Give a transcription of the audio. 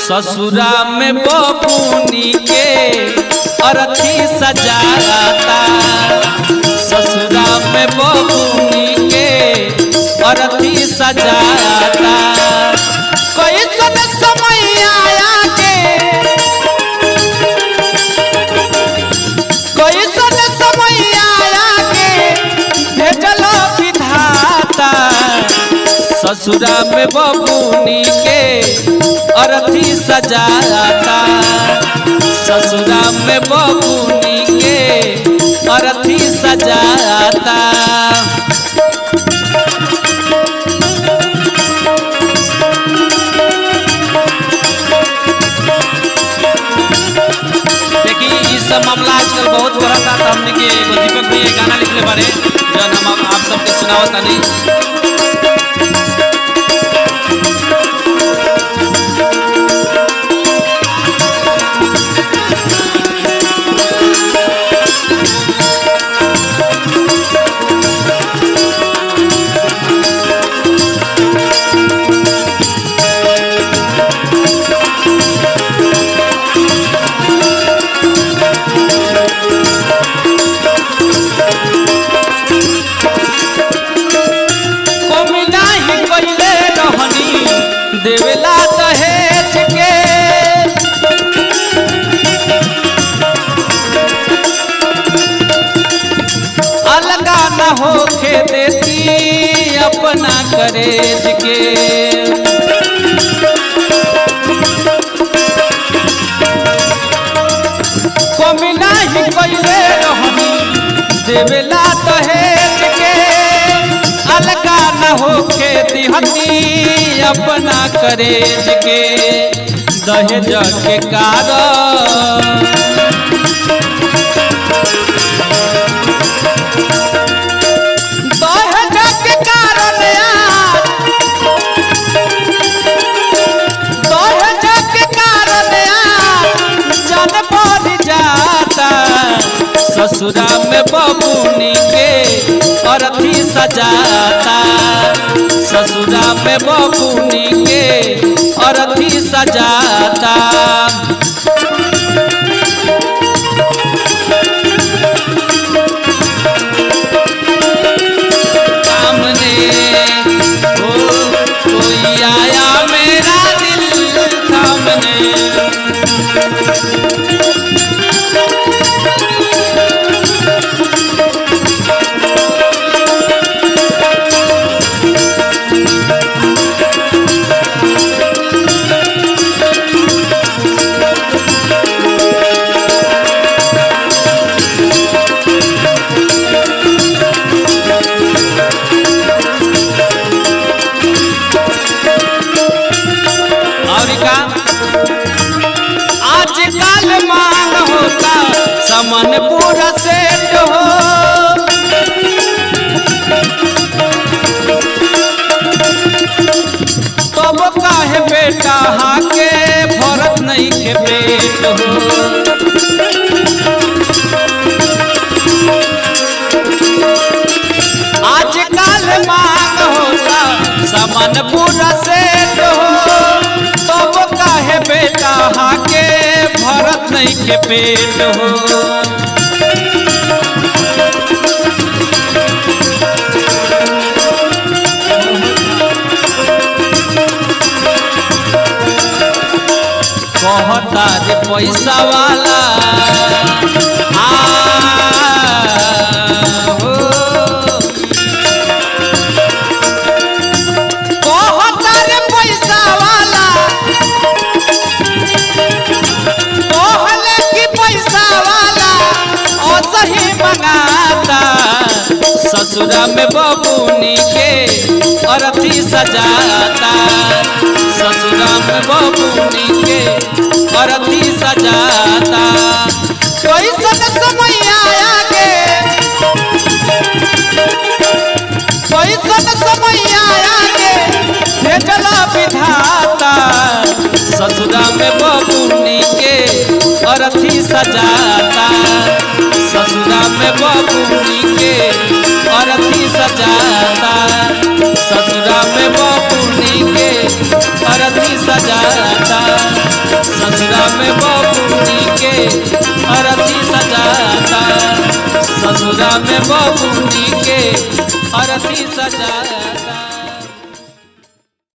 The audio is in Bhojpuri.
ससुरा में बबूनी के अरथी सजाता, ससुरा में बबूनी के अरथी सजाता। कैसन समय आया के, कैसन समय आया के भेजल विधाता। ससुरा में बबूनी के अरथी सजाता, ससुरा में बबूनी के अरथी सजाता। देखिए ये सब मामला आजकल बहुत बढ़ता था। हमने के दीपक भी ये गाना लिखले बारे जो हम आप सबके सुनावता नहीं। देवेला दहेज के अलगा न होके देती अपना करेज के। कमी नहीं कैले रहनी देवेला दहेज के अलगा न होके दिहती अपना करेज के। दहेज के कारण दहेज के कारण दहेज के कारण जन बढ़ जाता। ससुरा में बबूनी के अरथी सजाता, ससुरा में बबूनी के अरथी सजाता। सामने हो कोई आया मेरा दिल थामने। आजकल मांग होता समन पूरा सेट हो, तब काहे बेटा हाके भरत नहीं के पेट हो। आजकल मांग होता समन पूरा सेट हो, तब काहे बेटा हाके भरत नहीं के पेट हो। कहता रे पैसा वाला ससुरा में बबूनी के अरथी सजाता, ससुरा में बबूनी के अरथी सजाता। कैसन समय आया के, कैसन समय आया के भेजला विधाता, ससुरा में बबूनी के अरथी सजाता, ससुरा में बबूनी के अरथी सजाता, ससुरा में बबूनी के अरथी सजाता, ससुरा में बबूनी के अरथी सजाता, ससुरा में बबूनी के अरथी सजाता।